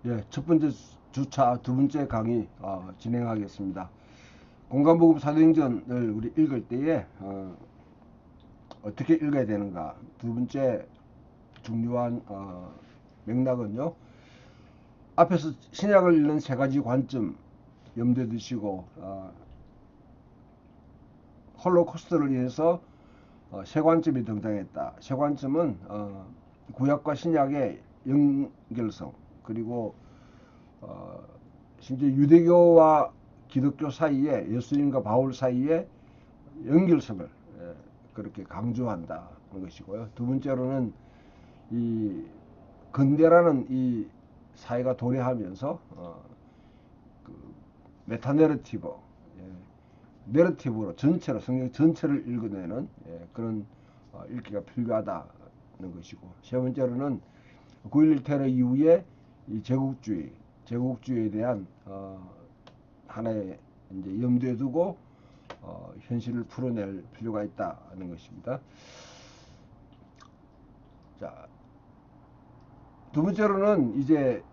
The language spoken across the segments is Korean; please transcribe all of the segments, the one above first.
예, 첫 번째 주차 두 번째 강의 진행하겠습니다. 공간복음 사도행전을 우리 읽을 때에 떻게 읽어야 되는가? 두 번째 중요한 맥락은요. 앞에서 신약을 읽는 세 가지 관점 염두에 두시고 홀로코스트를 위해서 세 관점이 등장했다. 세 관점은 구약과 신약의 연결성, 그리고 심지어 유대교와 기독교 사이에, 예수님과 바울 사이에 연결성을 그렇게 강조한다는 것이고요. 두 번째로는 이 근대라는 이 사회가 도래하면서 그 메타내러티브, 내러티브로 전체로, 성경 전체를 읽어내는 그런 읽기가 필요하다는 것이고, 세 번째로는 9.11 테러 이후에 이 제국주의에 대한 하나의 이제 염두에 두고 현실을 풀어낼 필요가 있다는 것입니다. 자, 두 번째로는 이제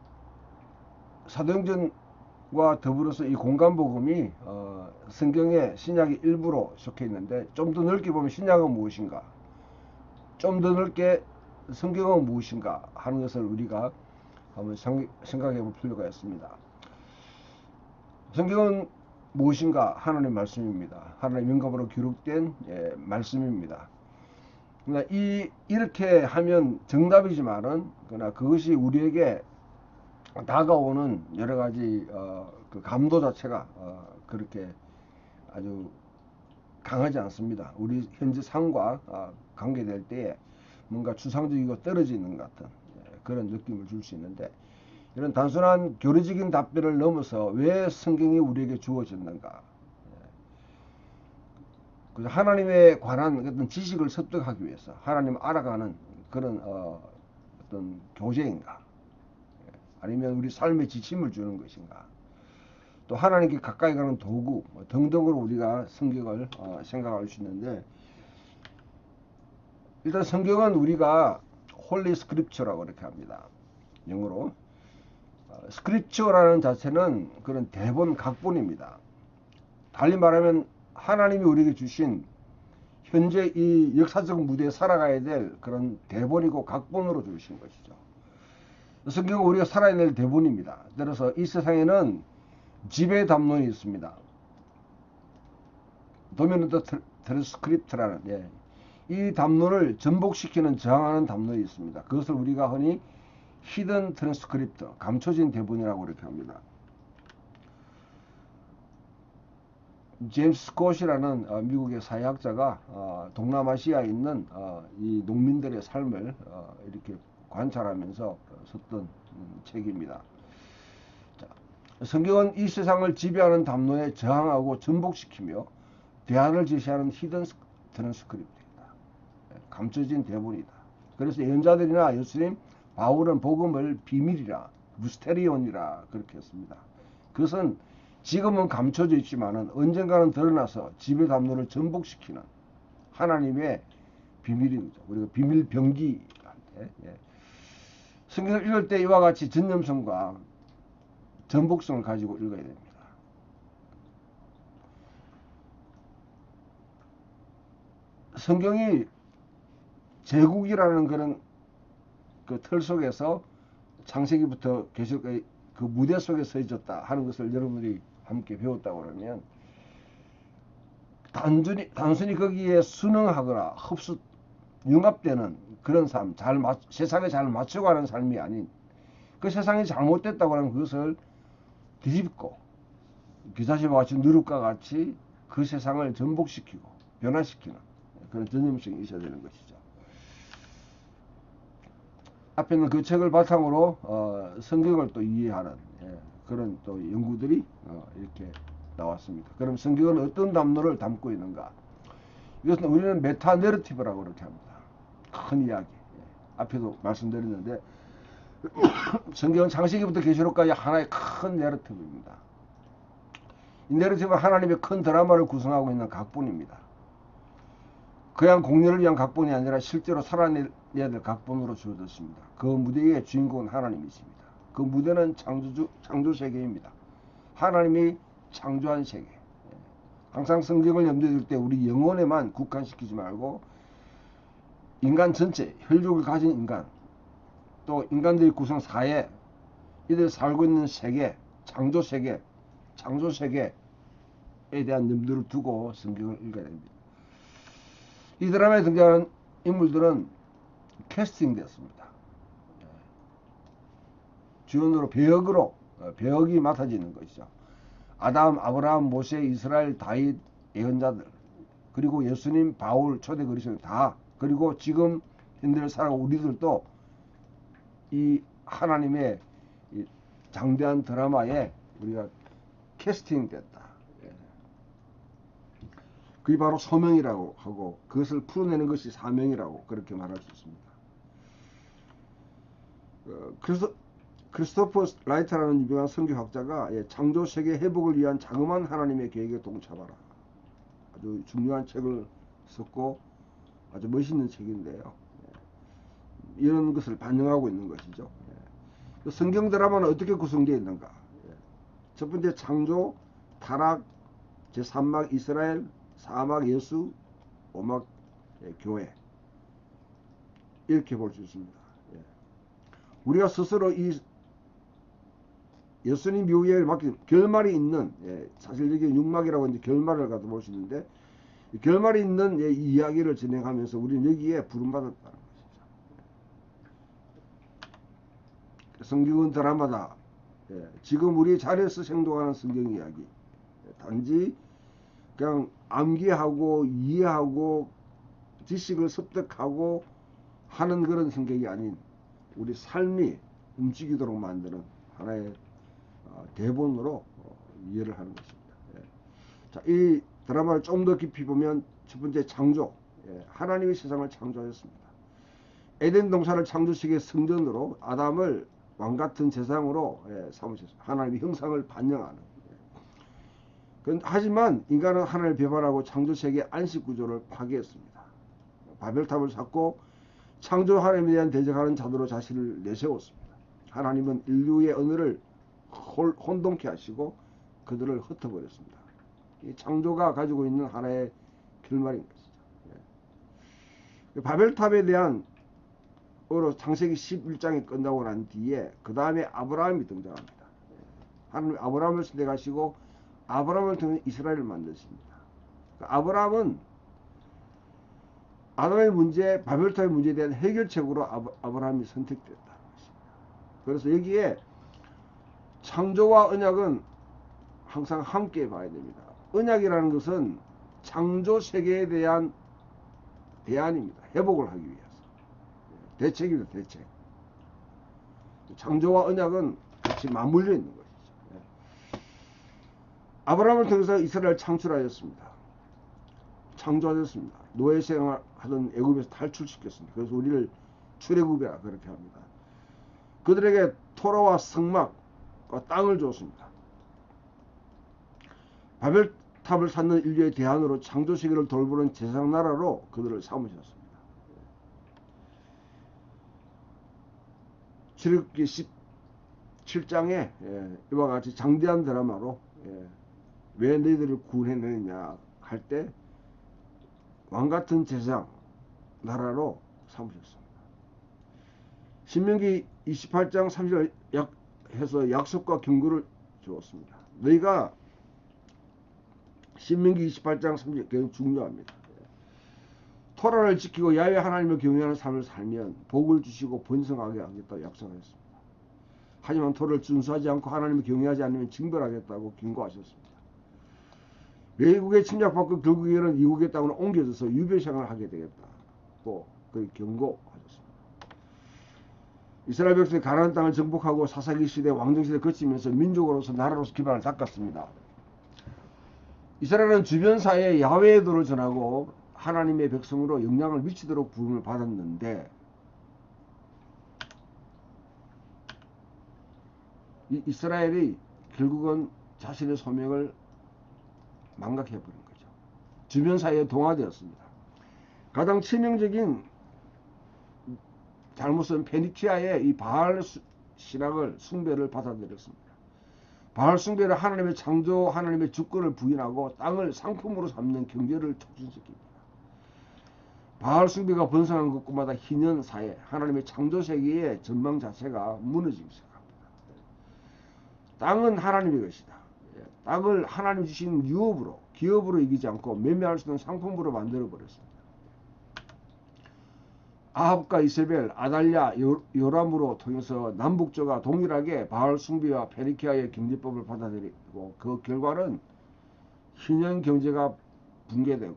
사도행전과 더불어서 이 공간복음이 성경의 신약의 일부로 속해 있는데, 좀 더 넓게 보면 신약은 무엇인가, 좀 더 넓게 성경은 무엇인가 하는 것을 우리가 한번 생각해 볼 필요가 있습니다. 성경은 무엇인가? 하나님의 말씀입니다. 하나님의 영감으로 기록된 말씀입니다. 그러나 이렇게 하면 정답이지만은, 그러나 그것이 우리에게 다가오는 여러 가지 그 감도 자체가 그렇게 아주 강하지 않습니다. 우리 현재 삶과 관계될 때에 뭔가 추상적이고 떨어지는 것 같은 그런 느낌을 줄 수 있는데, 이런 단순한 교리적인 답변을 넘어서 왜 성경이 우리에게 주어졌는가, 하나님에 관한 어떤 지식을 습득하기 위해서 하나님을 알아가는 그런 어떤 교재인가, 아니면 우리 삶에 지침을 주는 것인가, 또 하나님께 가까이 가는 도구 등등으로 우리가 성경을 생각할 수 있는데, 일단 성경은 우리가 홀리 스크립처라고 이렇게 합니다. 영어로 스크립처라는 자체는 그런 대본, 각본입니다. 달리 말하면 하나님이 우리에게 주신 현재 이 역사적 무대에 살아가야 될 그런 대본이고 각본으로 주신 것이죠. 성경은 우리가 살아야 될 대본입니다. 따라서 이 세상에는 지배 담론이 있습니다. 도미넌트 트랜스크립트라는, 이 담론을 전복시키는, 저항하는 담론이 있습니다. 그것을 우리가 흔히 히든 트랜스크립트, 감춰진 대본이라고 이렇게 합니다. 제임스 스콧이라는 미국의 사회학자가 동남아시아에 있는 이 농민들의 삶을 이렇게 관찰하면서 썼던 책입니다. 자, 성경은 이 세상을 지배하는 담론에 저항하고 전복시키며 대안을 제시하는 히든 트랜스크립트이다. 감춰진 대본이다. 그래서 예언자들이나 예수님, 바울은 복음을 비밀이라, 무스테리온이라 그렇게 했습니다. 그것은 지금은 감춰져 있지만은 언젠가는 드러나서 지배 담론을 전복시키는 하나님의 비밀입니다. 우리가 비밀 병기 할 때, 성경을 읽을 때 이와 같이 전념성과 전복성을 가지고 읽어야 됩니다. 성경이 제국이라는 그런 그 틀 속에서 창세기부터 계시록까지 그 무대 속에 서 있었다 하는 것을 여러분들이 함께 배웠다고 그러면, 단순히 거기에 순응하거나 융합되는 그런 삶, 세상에 잘 맞춰가는 삶이 아닌, 그 세상이 잘못됐다고 하면 그것을 뒤집고 기사시와 같이 누룩과 같이 그 세상을 전복시키고 변화시키는 그런 전념성이 있어야 되는 것이죠. 앞에 있는 그 책을 바탕으로 성경을 또 이해하는 그런 또 연구들이 이렇게 나왔습니다. 그럼 성경은 어떤 담론을 담고 있는가? 이것은 우리는 메타 내러티브라고 그렇게 합니다. 큰 이야기. 앞에도 말씀드렸는데, 성경은 창세기부터 계시록까지 하나의 큰 내러티브입니다. 이 내러티브는 하나님의 큰 드라마를 구성하고 있는 각본입니다. 그냥 공연을 위한 각본이 아니라 실제로 살아내야 될 각본으로 주어졌습니다. 그 무대의 주인공은 하나님이십니다. 그 무대는 창조 세계입니다. 하나님이 창조한 세계. 항상 성경을 염두에 둘 때 우리 영혼에만 국한시키지 말고 인간 전체, 혈육을 가진 인간, 또 인간들이 구성 사회, 이들 살고 있는 세계, 창조 세계에 대한 염두를 두고 성경을 읽어야 됩니다. 이 드라마에 등장하는 인물들은 캐스팅되었습니다. 주연으로 배역이 맡아지는 것이죠. 아담, 아브라함, 모세, 이스라엘, 다윗, 예언자들, 그리고 예수님, 바울, 초대 그리스도인 다, 그리고 지금 현대를 살아가고 우리들도 이 하나님의 이 장대한 드라마에 우리가 캐스팅됐다. 그게 바로 소명이라고 하고 그것을 풀어내는 것이 사명이라고 그렇게 말할 수 있습니다. 크리스토퍼 라이트라는 유명한 성경학자가 창조 세계 회복을 위한 자그마한 하나님의 계획에 동참하라, 아주 중요한 책을 썼고 아주 멋있는 책인데요. 이런 것을 반영하고 있는 것이죠. 성경 드라마는 어떻게 구성되어 있는가? 첫 번째 창조, 타락, 제3막 이스라엘, 4막 예수, 5막 교회, 이렇게 볼 수 있습니다. 우리가 스스로 이 예수님 이후에 맡긴 결말이 있는, 사실 여기 6막이라고 이제 결말을 갖다 볼 수 있는데 결말이 있는 이야기를 진행하면서 우리는 여기에 부름받았다는 것이죠. 성경은 드라마다. 지금 우리 자리에서 생동하는 성경 이야기, 단지 그냥 암기하고 이해하고 지식을 습득하고 하는 그런 성경이 아닌 우리 삶이 움직이도록 만드는 하나의 대본으로 이해를 하는 것입니다. 자, 이 드라마를 좀 더 깊이 보면 첫 번째 창조, 하나님이 세상을 창조하셨습니다. 에덴 동산을 창조식의 성전으로 아담을 왕같은 제상으로 삼으셨습니다. 하나님의 형상을 반영하는. 하지만 인간은 하나님을 배반하고 창조세계의 안식구조를 파괴했습니다. 바벨탑을 쌓고 창조 하나님에 대한 대적하는 자도로 자신을 내세웠습니다. 하나님은 인류의 언어를 혼동케 하시고 그들을 흩어버렸습니다. 이 창조가 가지고 있는 하나의 결말인 것이죠. 바벨탑에 대한 창세기 11장이 끝나고 난 뒤에 그 다음에 아브라함이 등장합니다. 하나님 아브라함을 선택하시고 아브라함을 통해 이스라엘을 만드십니다. 아브라함은 아담의 문제, 바벨탑의 문제에 대한 해결책으로 아브라함이 선택됐다는 것입니다. 그래서 여기에 창조와 언약은 항상 함께 봐야 됩니다. 언약이라는 것은 창조 세계에 대한 대안입니다. 회복을 하기 위해서. 대책입니다. 대책. 창조와 언약은 같이 맞물려 있는 것이죠. 아브라함을 통해서 이스라엘을 창출하였습니다. 창조하셨습니다. 노예 생활하던 애굽에서 탈출시켰습니다. 그래서 우리를 출애굽이라 그렇게 합니다. 그들에게 토라와 성막과 땅을 줬습니다. 바벨탑을 쌓는 인류의 대안으로 창조세계를 돌보는 제상나라로 그들을 삼으셨습니다. 출애굽기 17장에 이와 같이 장대한 드라마로 왜 너희들을 구원해내느냐 할 때 왕같은 제상 나라로 삼으셨습니다. 신명기 28장 30절 해서 약속과 경고를 주었습니다. 너희가 신명기 28장 30절 굉장히 중요합니다. 토라를 지키고 야훼 하나님을 경외하는 삶을 살면 복을 주시고 번성하게 하겠다고 약속하셨습니다. 하지만 토라를 준수하지 않고 하나님을 경외하지 않으면 징벌하겠다고 경고하셨습니다. 외국에 침략받고 결국에는 이국의 땅으로 옮겨져서 유배생활을 하게 되겠다고 그렇게 경고하셨습니다. 이스라엘 백성이 가나안 땅을 정복하고 사사기 시대, 왕정 시대 거치면서 민족으로서 나라로서 기반을 닦았습니다. 이스라엘은 주변 사회에 야훼의 도를 전하고 하나님의 백성으로 영향을 미치도록 부름을 받았는데 이스라엘이 결국은 자신의 소명을 망각해버린 거죠. 주변 사회에 동화되었습니다. 가장 치명적인 잘못은 페니키아의 이 바알 신앙을 숭배를 받아들였습니다. 바알 숭배는 하나님의 창조, 하나님의 주권을 부인하고 땅을 상품으로 삼는 경제를 촉진시킵니다. 바알 숭배가 번성한 곳마다 희년 사회, 하나님의 창조 세계의 전망 자체가 무너지기 시작합니다. 땅은 하나님의 것이다. 땅을 하나님 주신 유업으로, 기업으로 이기지 않고 매매할 수 있는 상품으로 만들어 버렸습니다. 아합과 이세벨, 아달랴, 요람으로 통해서 남북조가 동일하게 바알 숭배와 페니키아의 경제법을 받아들이고 그 결과는 희년 경제가 붕괴되고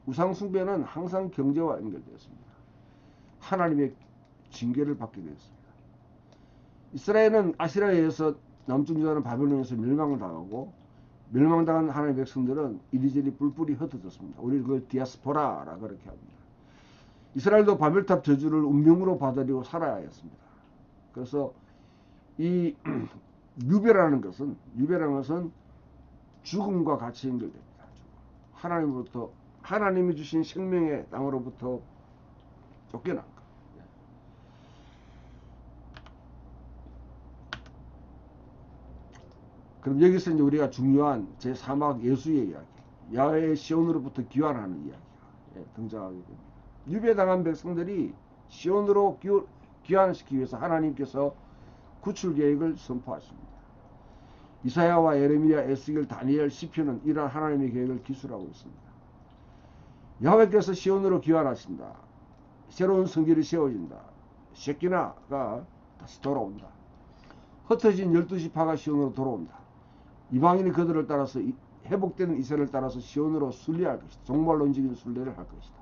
우상 숭배는 항상 경제와 연결되었습니다. 하나님의 징계를 받게 되었습니다. 이스라엘은 아시라에 의해서 남쪽 유다는 바벨론에서 멸망을 당하고 멸망당한 하나님의 백성들은 이리저리 뿔뿔이 흩어졌습니다. 우리 그걸 디아스포라라 그렇게 합니다. 이스라엘도 바벨탑 저주를 운명으로 받아들이고 살아야 했습니다. 그래서 이 유배라는 것은 죽음과 같이 연결됩니다. 하나님으로부터 하나님이 주신 생명의 땅으로부터 쫓겨난 것. 그럼 여기서 이제 우리가 중요한 제3막 예수의 이야기, 야훼의 시온으로부터 귀환하는 이야기가 등장하게 됩니다. 유배당한 백성들이 시온으로 귀환시키기 위해서 하나님께서 구출 계획을 선포하십니다. 이사야와 예레미야, 에스겔, 다니엘, 시편은 이러한 하나님의 계획을 기술하고 있습니다. 야훼께서 시온으로 귀환하신다. 새로운 성결이 세워진다. 셰키나가 다시 돌아온다. 흩어진 12지파가 시온으로 돌아온다. 이방인이 그들을 따라서 회복되는 이스라엘을 따라서 시온으로 순례할 것이다. 종말로 움직이는 순례를 할 것이다.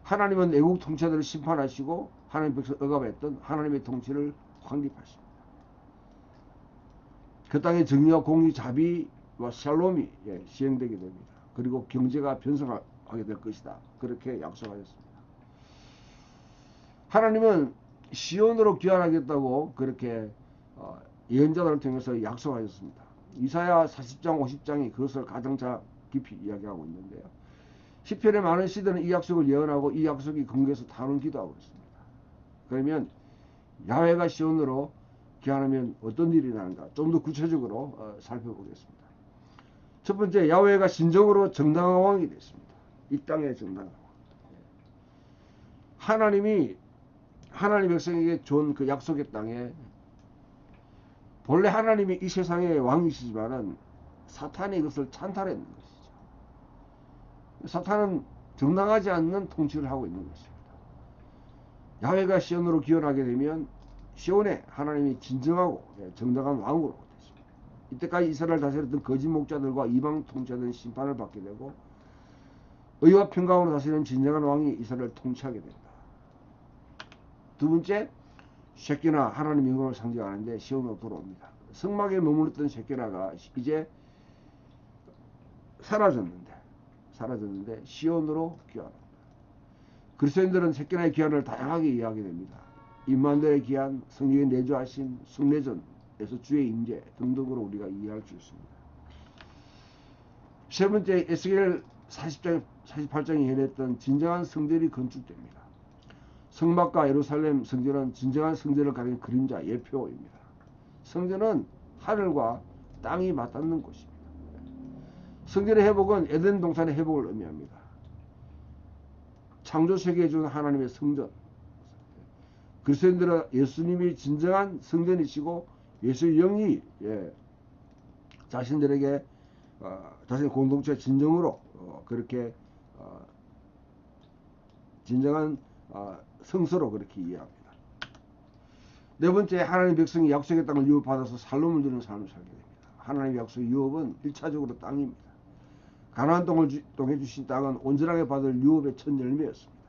하나님은 애국 통치자들을 심판하시고 하나님 백성 억압했던 하나님의 통치를 확립하십니다. 그 땅에 정의와 공의, 자비와 샬롬이 시행되게 됩니다. 그리고 경제가 변성하게 될 것이다. 그렇게 약속하셨습니다. 하나님은 시온으로 귀환하겠다고 그렇게 예언자들을 통해서 약속하셨습니다. 이사야 40장 50장이 그것을 가장 깊이 이야기하고 있는데요. 시편의 많은 시들은 이 약속을 예언하고 이 약속이 근거해서 단원 기도하고 있습니다. 그러면 야훼가 시온으로 귀환하면 어떤 일이 나는가 좀 더 구체적으로 살펴보겠습니다. 첫 번째, 야훼가 진정으로 정당한 왕이 됐습니다. 이 땅의 정당한 왕. 하나님이 하나님 백성에게 준 그 약속의 땅에 본래 하나님이 이 세상의 왕이시지만은 사탄이 이것을 찬탈했는 것이죠. 사탄은 정당하지 않는 통치를 하고 있는 것입니다. 야훼가 시온으로 귀환하게 되면 시온에 하나님이 진정하고 정당한 왕으로 됐습니다. 이때까지 이스라엘 다스렸던 거짓 목자들과 이방 통치자들은 심판을 받게 되고 의와 평강으로 다스리는 진정한 왕이 이스라엘을 통치하게 된다. 두 번째, 셰키나 하나님 영광을 상징하는데 시온으로 돌아옵니다. 성막에 머물렀던 셰키나가 이제 사라졌는데 시온으로 귀환합니다. 그리스도인들은 셰키나의 귀환을 다양하게 이해하게 됩니다. 임마누엘의 귀환, 성령의 내주하심, 성례전에서 주의 임재 등등으로 우리가 이해할 수 있습니다. 세 번째, 에스겔 40장, 48장에 예언했던 진정한 성전이 건축됩니다. 성막과 예루살렘 성전은 진정한 성전을 가리는 그림자, 예표입니다. 성전은 하늘과 땅이 맞닿는 곳입니다. 성전의 회복은 에덴 동산의 회복을 의미합니다. 창조 세계에 준 하나님의 성전. 그리스도인들은 예수님이 진정한 성전이시고 예수의 영이 자신들에게 자신의 공동체 진정으로 그렇게 진정한 성서로 그렇게 이해합니다. 네 번째, 하나님 백성이 약속의 땅을 유업받아서 살림을 누리는 삶을 살게 됩니다. 하나님의 약속의 유업은 1차적으로 땅입니다. 가나안 땅을 통해 주신 땅은 온전하게 받을 유업의 첫 열매였습니다.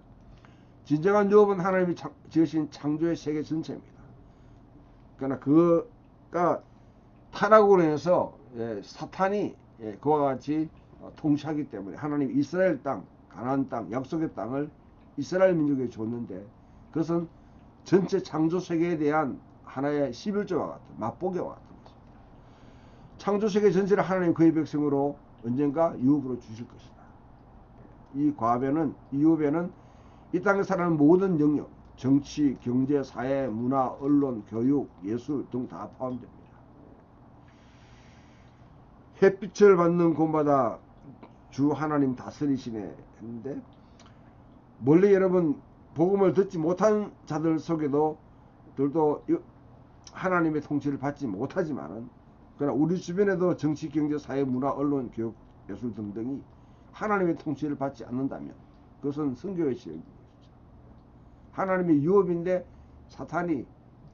진정한 유업은 하나님이 지으신 창조의 세계 전체입니다. 그러나 그가 타락으로 인해서 사탄이 그와 같이 통치하기 때문에 하나님 이스라엘 땅, 가나안 땅, 약속의 땅을 이스라엘 민족에게 줬는데 그것은 전체 창조 세계에 대한 하나의 11조와 같은 맛보기와 같은 것입니다. 창조 세계 전체를 하나님 그의 백성으로 언젠가 유업으로 주실 것이다. 이 과배는 이 유업에는 이 땅에 살아가는 모든 영역, 정치, 경제, 사회, 문화, 언론, 교육, 예술 등 다 포함됩니다. 햇빛을 받는 곳마다 주 하나님 다스리시네 했는데, 멀리 여러분 복음을 듣지 못한 자들 속에도 들도 하나님의 통치를 받지 못하지만은, 그러나 우리 주변에도 정치, 경제, 사회, 문화, 언론, 교육, 예술 등등이 하나님의 통치를 받지 않는다면 그것은 성교의 시행입니다. 하나님의 유업인데 사탄이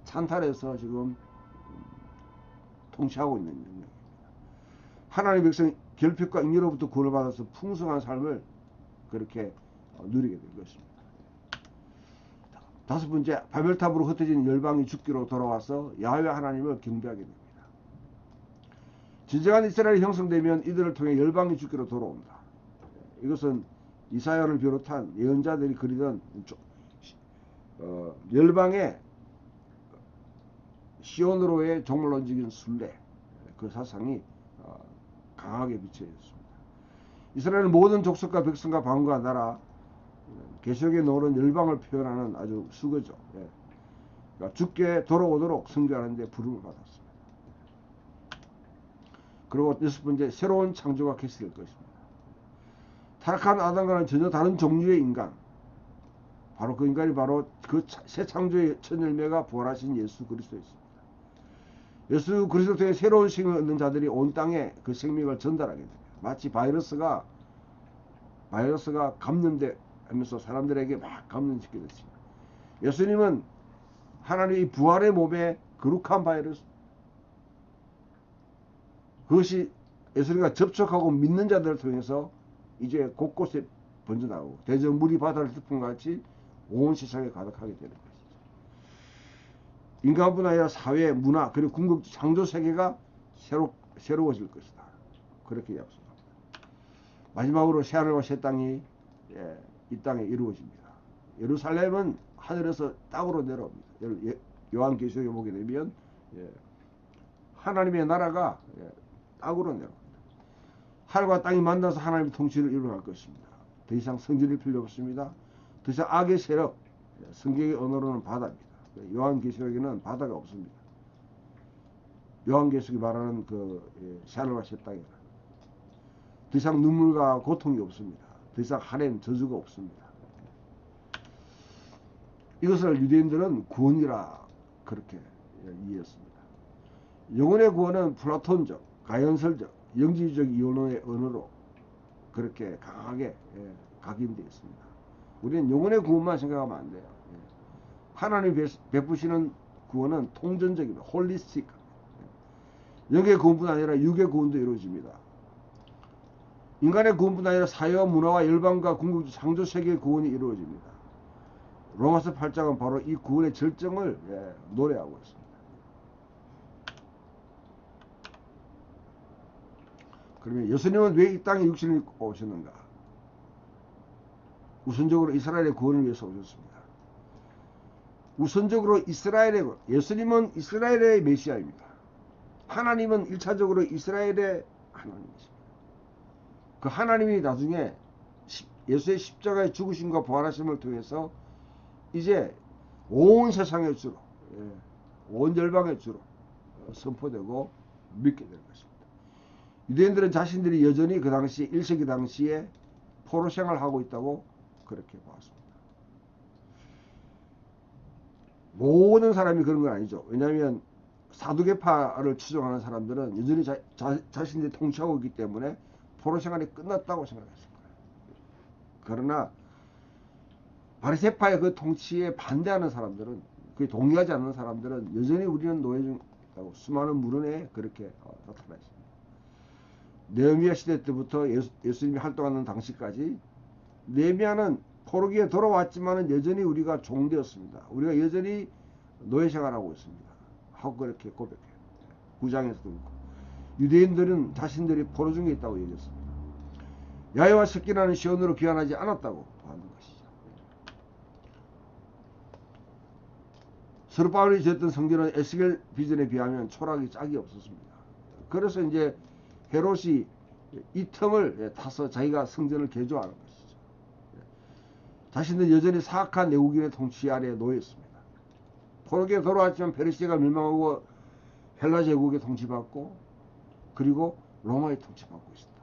찬탈해서 지금 통치하고 있는 영역입니다. 하나님의 백성 결핍과 잉여로부터 구원을 받아서 풍성한 삶을 그렇게 누리게 될 것입니다. 다섯 번째, 바벨탑으로 흩어진 열방이 죽기로 돌아와서 야훼 하나님을 경배하게 됩니다. 진정한 이스라엘이 형성되면 이들을 통해 열방이 죽기로 돌아온다. 이것은 이사야를 비롯한 예언자들이 그리던 열방의 시온으로의 종말론적인 순례, 그 사상이 강하게 비춰져 있습니다. 이스라엘은 모든 족속과 백성과 방과 나라, 계시록에 나오는 열방을 표현하는 아주 수거죠. 그러니까 죽게 돌아오도록 선교하는 데 부름을 받았습니다. 그리고 여섯 번째, 새로운 창조가 개시될 것입니다. 타락한 아담과는 전혀 다른 종류의 인간, 바로 그 인간이 바로 그 새 창조의 첫 열매가 부활하신 예수 그리스도였습니다. 예수 그리스도 통해 새로운 생명을 얻는 자들이 온 땅에 그 생명을 전달하게 됩니다. 마치 바이러스가 감염돼 하면서 사람들에게 막 감염시키게 됐습니다. 예수님은 하나님의 부활의 몸에 거룩한 바이러스, 그것이 예수님과 접촉하고 믿는 자들을 통해서 이제 곳곳에 번져나오고 대저물이 바다를 덮은 같이 온 세상에 가득하게 되는 것이죠. 인간뿐 아니라 사회, 문화, 그리고 궁극 창조 세계가 새로워질 것이다. 그렇게 약속합니다. 마지막으로 새하늘과 새 땅이 이 땅에 이루어집니다. 예루살렘은 하늘에서 땅으로 내려옵니다. 요한계시록에 보게 되면 하나님의 나라가 땅으로 내려옵니다. 하늘과 땅이 만나서 하나님의 통치를 이루어갈 것입니다. 더 이상 성질이 필요 없습니다. 더 이상 악의 세력, 성경의 언어로는 바다입니다. 요한계시록에는 바다가 없습니다. 요한계시록이 말하는 그 새하늘과 새 땅이다. 더 이상 눈물과 고통이 없습니다. 더 이상 하나님 저주가 없습니다. 이것을 유대인들은 구원이라 그렇게 이해했습니다. 영혼의 구원은 플라톤적, 가연설적, 영지주적 이론의 언어로 그렇게 강하게 각인되어 있습니다. 우리는 영혼의 구원만 생각하면 안 돼요. 하나님이 베푸시는 구원은 통전적입니다. 홀리스틱. 영의 구원뿐 아니라 육의 구원도 이루어집니다. 인간의 구원뿐 아니라 사회와 문화와 열방과 궁극 창조 세계의 구원이 이루어집니다. 로마서 8장은 바로 이 구원의 절정을 노래하고 있습니다. 그러면 예수님은 왜 이 땅에 육신을 입고 오셨는가? 우선적으로 이스라엘의 구원을 위해서 오셨습니다. 우선적으로 예수님은 이스라엘의 메시아입니다. 하나님은 1차적으로 이스라엘의 하나님이십니다. 그 하나님이 나중에 예수의 십자가의 죽으심과 부활하심을 통해서 이제 온 세상의 주로, 온 열방의 주로 선포되고 믿게 될 것입니다. 유대인들은 자신들이 여전히 그 당시 1세기 당시에 포로 생활을 하고 있다고 그렇게 보았습니다. 모든 사람이 그런 건 아니죠. 왜냐하면 사두개파를 추종하는 사람들은 여전히 자신들이 통치하고 있기 때문에 포로 생활이 끝났다고 생각했을 거예요. 그러나 바리새파의 그 통치에 반대하는 사람들은, 그에 동의하지 않는 사람들은 여전히 우리는 노예 중에 있다고 수많은 물은에 그렇게 나타나 있습니다. 느헤미야 시대 때부터 예수님이 활동하는 당시까지 느헤미야는 포로기에 돌아왔지만 여전히 우리가 종되었습니다. 우리가 여전히 노예 생활하고 있습니다. 하고 그렇게 고백해요. 9장에서도 그렇고. 유대인들은 자신들이 포로 중에 있다고 얘기했습니다. 야훼와 섞이라는 시온으로 귀환하지 않았다고 하는 것이죠. 서르바벨이 지었던 성전은 에스겔 비전에 비하면 초락이 짝이 없었습니다. 그래서 이제 헤롯이 이 틈을 타서 자기가 성전을 개조하는 것이죠. 자신은 여전히 사악한 내국인의 통치 아래에 놓여 있습니다. 포로기에 돌아왔지만 페르시아가 멸망하고 헬라 제국의 통치받고 그리고 로마의 통치받고 있습니다.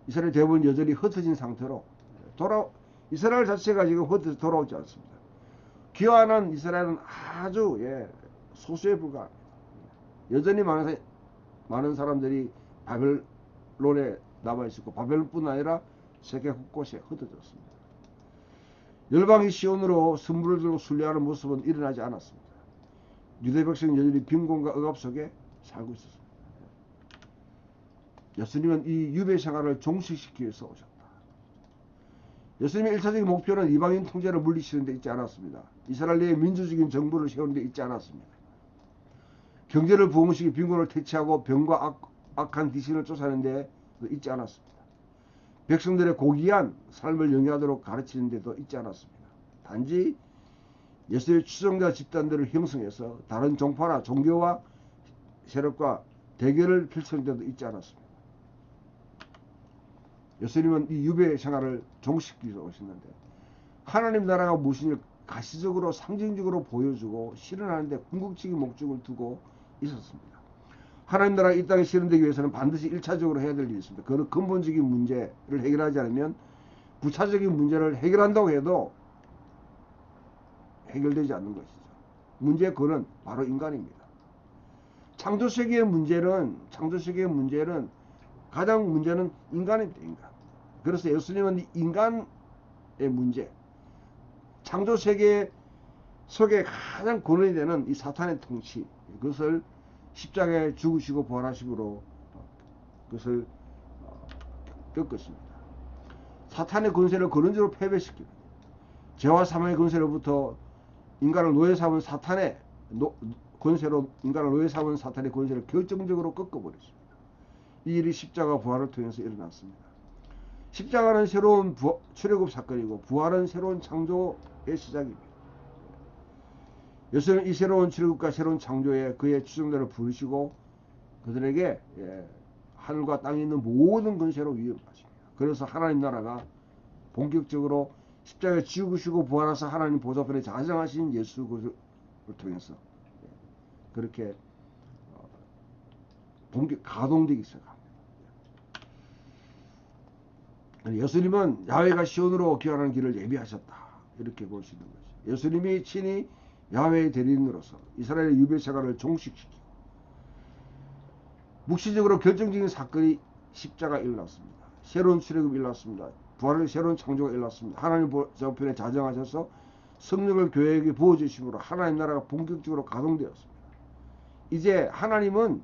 이스라엘 대부분 여전히 흩어진 상태로 이스라엘 자체가 지금 흩어져 돌아오지 않습니다. 귀환한 이스라엘은 아주 소수에 불과합니다. 여전히 많은 사람들이 바벨론에 남아있었고 바벨론뿐 아니라 세계 곳곳에 흩어졌습니다. 열방이 시온으로 선물을 들고 순례하는 모습은 일어나지 않았습니다. 유대 백성은 여전히 빈곤과 억압 속에 살고 있었습니다. 예수님은 이 유배 생활을 종식시키기 위해서 오셨다. 예수님의 1차적인 목표는 이방인 통제를 물리치는 데 있지 않았습니다. 이스라엘 내에 민주적인 정부를 세우는 데 있지 않았습니다. 경제를 부흥시키 빈곤을 퇴치하고 병과 악한 귀신을 쫓아내는 데 있지 않았습니다. 백성들의 고귀한 삶을 영위하도록 가르치는 데도 있지 않았습니다. 단지 예수의 추종자 집단들을 형성해서 다른 종파나 종교와 세력과 대결을 펼치는 데도 있지 않았습니다. 예수님은 이 유배 생활을 종식시키기 위해서 오셨는데 하나님 나라가 무엇인지 가시적으로 상징적으로 보여주고 실현하는 데 궁극적인 목적을 두고 있었습니다. 하나님 나라가 이 땅에 실현되기 위해서는 반드시 1차적으로 해야 될 일이 있습니다. 그는 근본적인 문제를 해결하지 않으면 부차적인 문제를 해결한다고 해도 해결되지 않는 것이죠. 문제의 근원 바로 인간입니다. 창조세계의 문제는 가장 문제는 인간입니다. 인간. 그래서 예수님은 인간의 문제, 창조세계 속에 가장 근원이 되는 이 사탄의 통치, 그것을 십자가에 죽으시고 부활하심으로 그것을 겪었습니다. 사탄의 권세를 근원적으로 패배시키고 죄와 사망의 권세로부터 인간을 노예 삼은 사탄의 권세로 인간을 노예 삼은 사탄의 권세를 결정적으로 꺾어버렸습니다. 이 일이 십자가 부활을 통해서 일어났습니다. 십자가는 새로운 출애굽 사건이고 부활은 새로운 창조의 시작입니다. 예수는 이 새로운 출애굽과 새로운 창조에 그의 추종자를 부르시고 그들에게 하늘과 땅에 있는 모든 권세로 위임하십니다. 그래서 하나님 나라가 본격적으로 십자가에 죽으시고 부활하사 하나님 보좌편에 자정하신 예수 그리스도를 통해서 그렇게 본격 가동되기 시작합니다. 예수님은 야훼가 시온으로 귀환하는 길을 예비하셨다. 이렇게 볼 수 있는 거죠. 예수님이 친히 야훼의 대리인으로서 이스라엘의 유배 생활을 종식시키고 묵시적으로 결정적인 사건이 십자가 일어났습니다. 새로운 출애굽이 일어났습니다. 부활의 새로운 창조가 일어났습니다. 하나님 보좌편에 자정하셔서 성령을 교회에게 부어주심으로 하나님 나라가 본격적으로 가동되었습니다. 이제 하나님은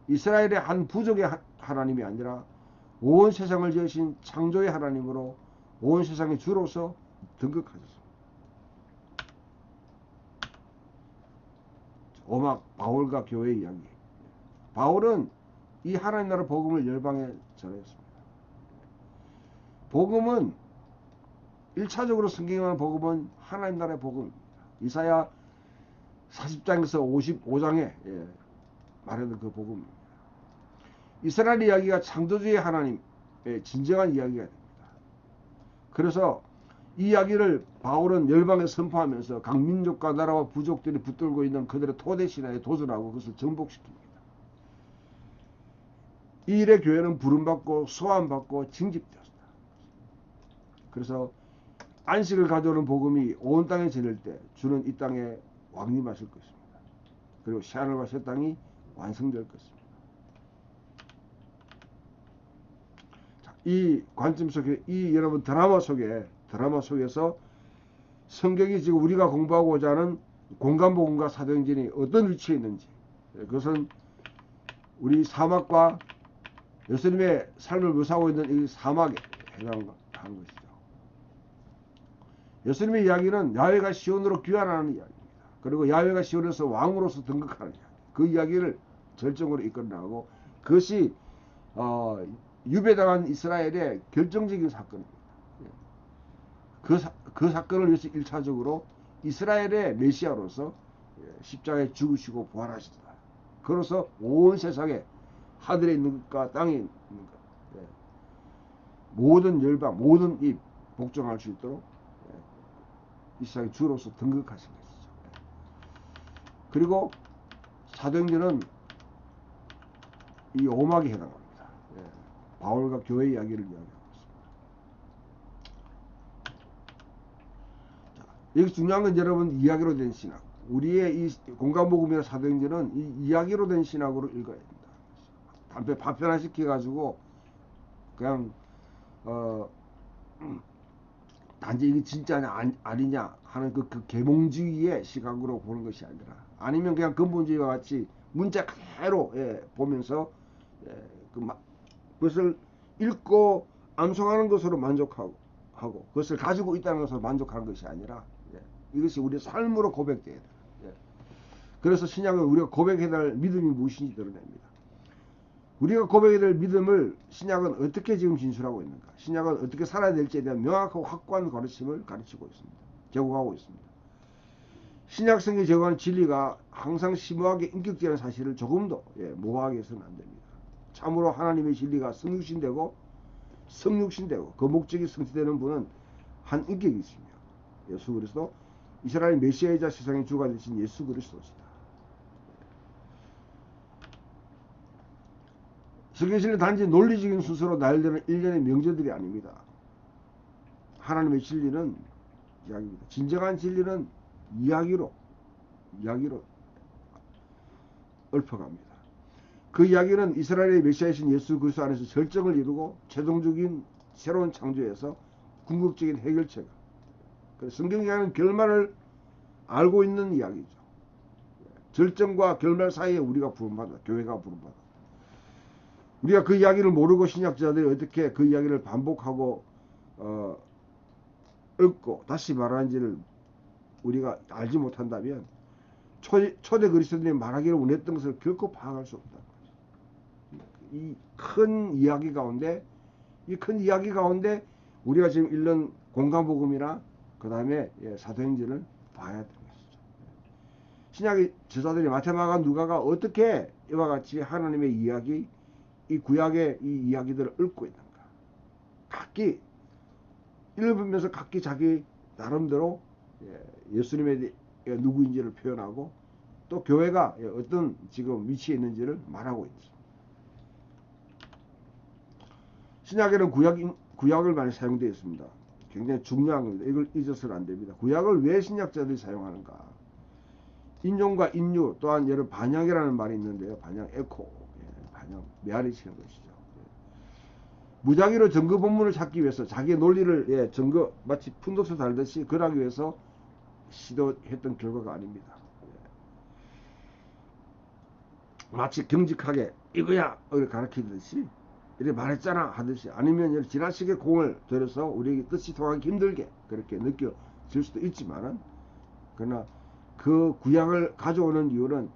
이스라엘의 한 부족의 하나님이 아니라 온 세상을 지으신 창조의 하나님으로 온 세상의 주로서 등극하셨습니다. 오막 바울과 교회의 이야기. 바울은 이 하나님 나라 복음을 열방에 전했습니다. 복음은 1차적으로 성경에 나오는 복음은 하나님 나라의 복음입니다. 이사야 40장에서 55장에 말하는 그 복음입니다. 이스라엘 이야기가 창조주의 하나님의 진정한 이야기가 됩니다. 그래서 이 이야기를 바울은 열방에 선포하면서 각 민족과 나라와 부족들이 붙들고 있는 그들의 토대 신화에 도전하고 그것을 정복시킵니다. 이 일에 교회는 부름받고 소환받고 징집되었습니다. 그래서 안식을 가져오는 복음이 온 땅에 전할 때 주는 이 땅에 왕림하실 것입니다. 그리고 새하늘과 새 땅이 완성될 것입니다. 자, 이 관점 속에 이 여러분 드라마 속에서 성경이 지금 우리가 공부하고자 하는 공간복음과 사도행전이 어떤 위치에 있는지 그것은 우리 사막과 예수님의 삶을 묘사하고 있는 이 사막에 해당하는 것이죠. 예수님의 이야기는 야훼가 시온으로 귀환하는 이야기입니다. 그리고 야훼가 시온에서 왕으로서 등극하는 이야기. 그 이야기를 절정으로 이끌어나가고 그것이 유배당한 이스라엘의 결정적인 사건입니다. 그 사건을 위해서 1차적으로 이스라엘의 메시아로서 십자가에 죽으시고 부활하시다. 그로서 온 세상에 하늘에 있는 것과 땅에 있는 것 모든 열방 모든 입 복종할 수 있도록 이 세상의 주로서 등극하신 것이죠. 그리고 사도행전은 이 오막에 해당합니다. 바울과 교회 이야기를 이야기하고 있습니다. 자, 여기 중요한 건 여러분 이야기로 된 신학. 우리의 이 공간복음이나 사도행전은 이 이야기로 된 신학으로 읽어야 된다. 파편화시켜 가지고 그냥 단지 이게 진짜냐 아니냐 하는 그 계몽주의의 시각으로 보는 것이 아니라, 아니면 그냥 근본주의와 같이 문자 그대로 보면서 그것을 읽고 암송하는 것으로 만족하고 그것을 가지고 있다는 것으로 만족하는 것이 아니라, 이것이 우리의 삶으로 고백돼야 돼요. 그래서 신약은 우리가 고백해야 될 믿음이 무엇인지 드러냅니다. 우리가 고백해야 될 믿음을 신약은 어떻게 지금 진술하고 있는가, 신약은 어떻게 살아야 될지에 대한 명확하고 확고한 가르침을 가르치고 있습니다. 제공하고 있습니다. 신약 성경이 제공하는 진리가 항상 심오하게 인격적인 사실을 조금도 모호하게 해서는 안 됩니다. 참으로 하나님의 진리가 성육신되고 그 목적이 성취되는 분은 한 인격이 있으며 예수 그리스도, 이스라엘 메시아이자 세상의 주가 되신 예수 그리스도시다. 성경신은 단지 논리적인 순서로 나열되는 일련의 명제들이 아닙니다. 하나님의 진리는 이야기입니다. 진정한 진리는 이야기로 읊어갑니다. 그 이야기는 이스라엘의 메시아이신 예수 그리스도 안에서 절정을 이루고 최종적인 새로운 창조에서 궁극적인 해결책, 성경 이야기는 결말을 알고 있는 이야기죠. 절정과 결말 사이에 우리가 부름받아, 교회가 부름받아. 우리가 그 이야기를 모르고 신약자들이 어떻게 그 이야기를 반복하고 읽고 다시 말하는지를 우리가 알지 못한다면 초대 그리스도인이 말하기를 원했던 것을 결코 파악할 수 없다. 이 큰 이야기 가운데 우리가 지금 읽는 공간복음이나 그 다음에 사도행전을 봐야 되는 것이죠. 신약의 저자들이 마태마가 누가가 어떻게 이와 같이 하나님의 이야기, 이 구약의 이 이야기들을 읽고 있는가, 각기 읽으면서 각기 자기 나름대로 예수님의 누구인지를 표현하고 또 교회가 어떤 지금 위치에 있는지를 말하고 있습니다. 신약에는 구약을 많이 사용되어 있습니다. 굉장히 중요한 겁니다. 이걸 잊어서는 안 됩니다. 구약을 왜 신약자들이 사용하는가? 인용과 인유, 또한 여러 반영이라는 말이 있는데요. 반영, 에코, 반영, 메아리 치는 것이죠. 무작위로 증거 본문을 찾기 위해서 자기의 논리를 증거 마치 푼도수 달듯이 그러기 위해서 시도했던 결과가 아닙니다. 마치 경직하게 이거야 이렇게 가르치듯이 이렇게 말했잖아 하듯이, 아니면 지나치게 공을 들여서 우리에게 뜻이 통하기 힘들게 그렇게 느껴질 수도 있지만은, 그러나 그 구약을 가져오는 이유는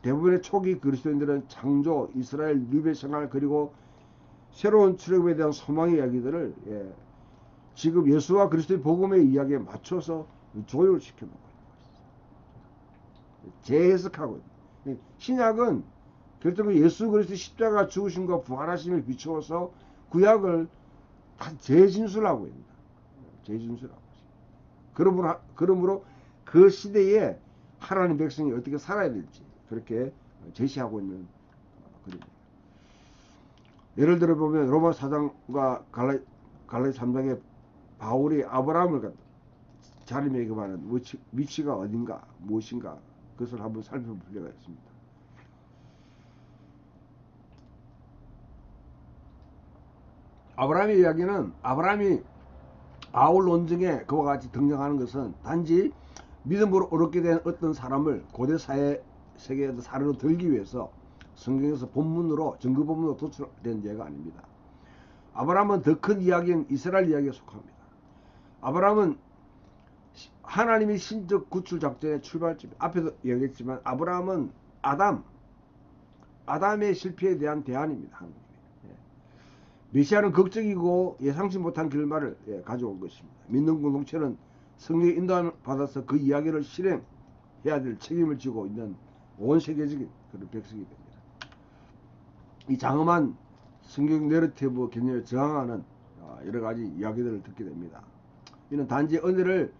대부분의 초기 그리스도인들은 창조, 이스라엘 유배 생활, 그리고 새로운 출애굽에 대한 소망의 이야기들을 지금 예수와 그리스도의 복음의 이야기에 맞춰서 조율시켜 놓고 있는 것이죠. 재해석하고 있는. 신약은 결국 예수 그리스도 십자가 죽으심과 부활하심을 비추어서 구약을 다 재진술하고 있습니다. 재진술하고 있습니다. 그러므로 그 시대에 하나님 백성이 어떻게 살아야 될지 그렇게 제시하고 있는 글입니다. 예를 들어 보면 로마 4장과 갈라디 3장에 바울이 아브라함을 자리매김 하는 위치가 어딘가 무엇인가 그것을 한번 살펴볼 필요가 있습니다. 아브라함의 이야기는 아브라함이 바울 논증에 그와 같이 등장하는 것은 단지 믿음으로 어렵게 된 어떤 사람을 고대 사회 세계에서 사례로 들기 위해서 성경에서 본문으로 증거 본문으로 도출된 예가 아닙니다. 아브라함은 더 큰 이야기인 이스라엘 이야기에 속합니다. 아브라함은 하나님의 신적 구출 작전의 출발점, 앞에서 얘기했지만 아브라함은 아담의 실패에 대한 대안입니다. 메시아는 극적이고 예상치 못한 결말을 가져온 것입니다. 믿는 공동체는 성령의 인도함을 받아서 그 이야기를 실행해야 될 책임을 지고 있는 온 세계적인 그런 백성이 됩니다. 이 장엄한 성경 내러티브 개념에 저항하는 여러 가지 이야기들을 듣게 됩니다. 이는 단지 은혜를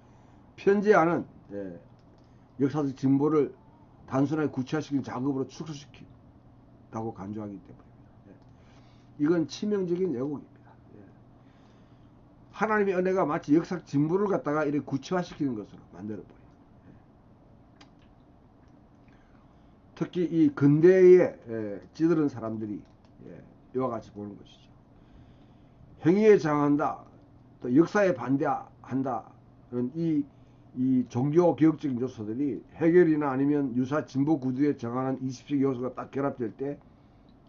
편재하는 역사적 진보를 단순하게 구체화시키는 작업으로 축소시킨다고 간주하기 때문입니다. 이건 치명적인 왜곡입니다. 하나님의 은혜가 마치 역사적 진보를 갖다가 이렇게 구체화시키는 것으로 만들어버려요. 특히 이 근대에 찌들은 사람들이 이와 같이 보는 것이죠. 행위에 저항한다, 또 역사에 반대한다, 이 종교 개혁적인 요소들이 해결이나 아니면 유사 진보 구두에 저항하는 20세기 요소가 딱 결합될 때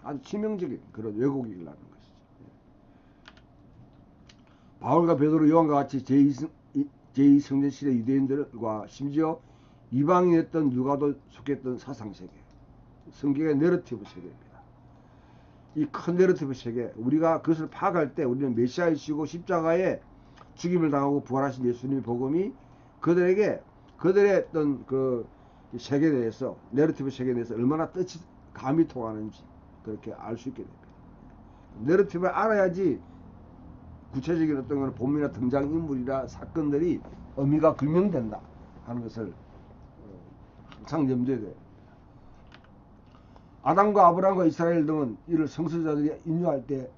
아주 치명적인 그런 왜곡이 일어나는 것이죠. 바울과 베드로, 요한과 같이 제2성전 시대 유대인들과 심지어 이방인이었던 누가도 속했던 사상세계, 성경의 내러티브 세계입니다. 이 큰 내러티브 세계, 우리가 그것을 파악할 때 우리는 메시아이시고 십자가에 죽임을 당하고 부활하신 예수님의 복음이 그들의 어떤 그 세계에 대해서, 내러티브 세계에 대해서 얼마나 뜻이 감이 통하는지 그렇게 알 수 있게 됩니다. 내러티브를 알아야지 구체적인 어떤 건 본문이나 등장인물이나 사건들이 의미가 규명된다 하는 것을 항상 염두에 둬요. 아담과 아브라함과 이스라엘 등은 이를 성서자들이 인용할 때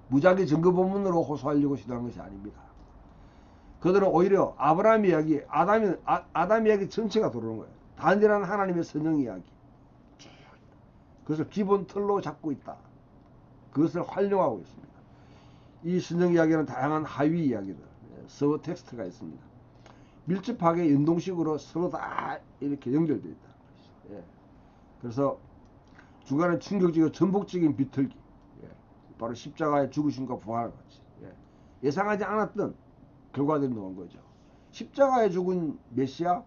무작위 증거 본문으로 호소하려고 시도한 것이 아닙니다. 그들은 오히려 아브라함 이야기, 아담 이야기 전체가 들어오는 거예요. 단일한 하나님의 선형 이야기, 그것을 기본 틀로 잡고 있다. 그것을 활용하고 있습니다. 이 선형 이야기는 다양한 하위 이야기들, 서브 텍스트가 있습니다. 밀접하게 연동식으로 서로 다 이렇게 연결되어 있다. 그래서 중간에 충격적이고 전복적인 비틀기, 바로 십자가의 죽으심과 부활을 같이 예상하지 않았던 결과들이 나온 거죠. 십자가에 죽은 메시아,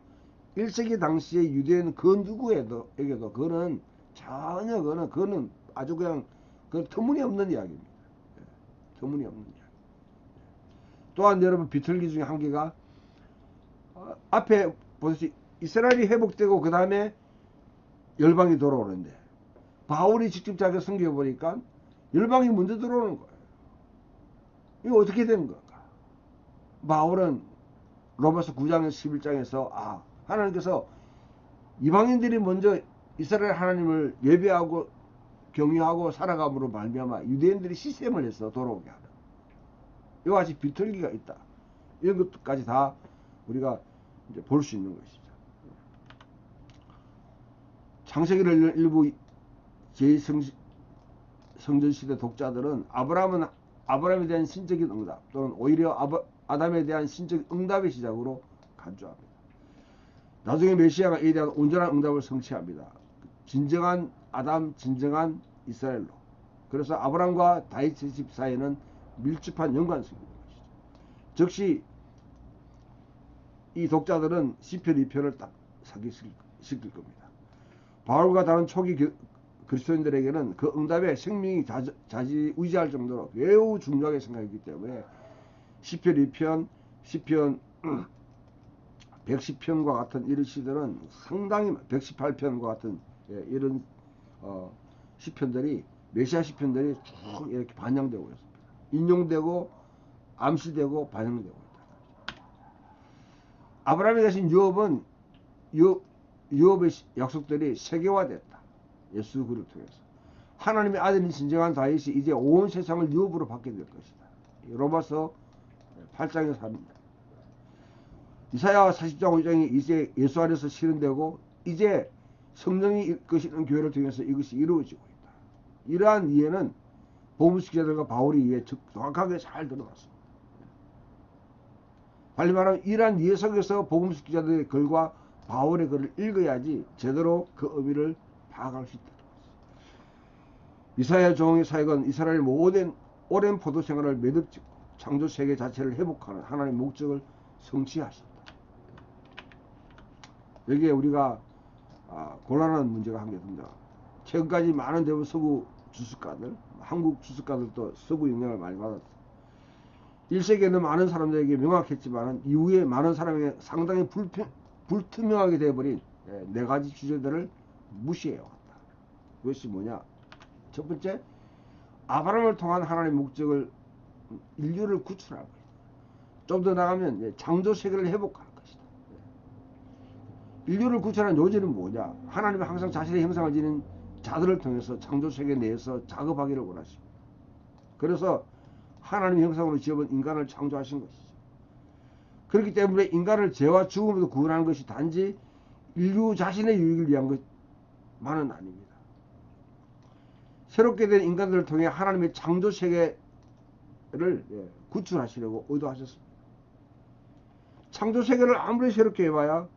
1세기 당시의 유대인 그 누구에게도 그거는 전혀 그거는 아주 그냥 그 터무니없는 이야기입니다. 터무니없는 이야기. 또한 여러분 비틀기 중에 한 개가 앞에 보듯이 이스라엘이 회복되고 그 다음에 열방이 돌아오는데 바울이 직접 자기가 선교해 보니까 열방이 먼저 들어오는 거예요. 이거 어떻게 된 건가? 바울은 로마서 9장 11장에서 하나님께서 이방인들이 먼저 이스라엘 하나님을 예배하고 경외하고 살아감으로 말미암아 유대인들이 시샘을 해서 돌아오게 하는 이와 같이 비틀기가 있다. 이런 것까지 다 우리가 이제 볼 수 있는 것이죠. 창세기를 일부 제2성전시대 독자들은 아브라함에 대한 신적인 응답 또는 오히려 아담에 대한 신적 응답의 시작으로 간주합니다. 나중에 메시아가 이에 대한 온전한 응답을 성취합니다. 진정한 아담, 진정한 이스라엘로. 그래서 아브라함과 다윗의 집 사이에는 밀접한 연관성이 있는 것이죠. 즉시 이 독자들은 시편 2편을 딱 사기시킬 겁니다. 바울과 다른 초기 그리스도인들에게는 그 응답에 생명이 좌지우지할 정도로 매우 중요하게 생각했기 때문에 시편 2편, 시편 110편과 같은 이런 시들은 상당히 118편과 같은 이런 시편들이 메시아 시편들이 쭉 이렇게 반영되고 있습니다. 인용되고 암시되고 반영되고 있다. 아브라함에 대신 유업의 약속들이 세계화됐다. 예수 그리스도를 통해서 하나님의 아들인 진정한 다윗이 이제 온 세상을 유업으로 받게 될 것이다. 로마서 8장에서 합니다. 이사야 40장 5장이 이제 예수 안에서 실현되고 이제 성령이 이끄시는 교회를 통해서 이것이 이루어지고 있다. 이러한 이해는 복음식자들과 바울이 이해 정확하게 잘 들어갔습니다. 달리 말하면 이러한 이해 속에서 복음식자들의 글과 바울의 글을 읽어야지 제대로 그 의미를 파악할 수 있다. 이사야 종의 사역은 이스라엘 모든 오랜 포도 생활을 매듭짓고 창조 세계 자체를 회복하는 하나님의 목적을 성취하셨다. 여기에 우리가 곤란한 문제가 한 개 듭니다. 최근까지 많은 대부분 서구 주석가들, 한국 주석가들도 서구 영향을 많이 받았다. 1세기에는 많은 사람들에게 명확했지만 이후에 많은 사람에게 상당히 불투명하게 되어버린 4가지 주제들을 무시해왔다. 그것이 뭐냐? 첫 번째, 아브라함을 통한 하나님의 목적을 인류를 구출하고 있다. 좀 더 나가면 창조 세계를 회복할 것이다. 인류를 구출한 요지는 뭐냐? 하나님은 항상 자신의 형상을 지닌 자들을 통해서 창조 세계 내에서 작업하기를 원하십니다. 그래서 하나님의 형상으로 지어본 인간을 창조하신 것이죠. 그렇기 때문에 인간을 죄와 죽음에서 구원하는 것이 단지 인류 자신의 유익을 위한 것만은 아닙니다. 새롭게 된 인간들을 통해 하나님의 창조 세계를 구출하시려고 의도하셨습니다. 창조 세계를 아무리 새롭게 해봐야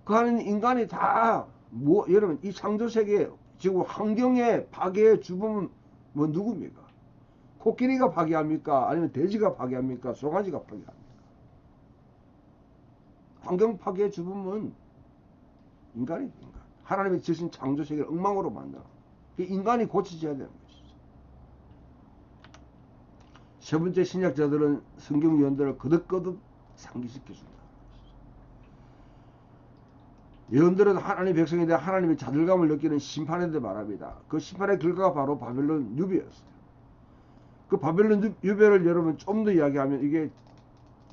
그 안에 인간이 다 여러분 이 창조 세계 지금 환경의 파괴의 주범은 누굽니까? 코끼리가 파괴합니까? 아니면 돼지가 파괴합니까? 송아지가 파괴합니까? 환경 파괴의 주범은 인간이 인간. 하나님이 지으신 창조 세계를 엉망으로 만들어. 인간이 고쳐져야 되는 것이죠. 세 번째, 신약자들은 성경 예언들을 거듭거듭 상기시켜준다. 예언들은 하나님의 백성에 대한 하나님의 자들감을 느끼는 심판에 대해 말합니다. 그 심판의 결과가 바로 바벨론 유배였어요. 그 바벨론 유배를 여러분 좀 더 이야기하면 이게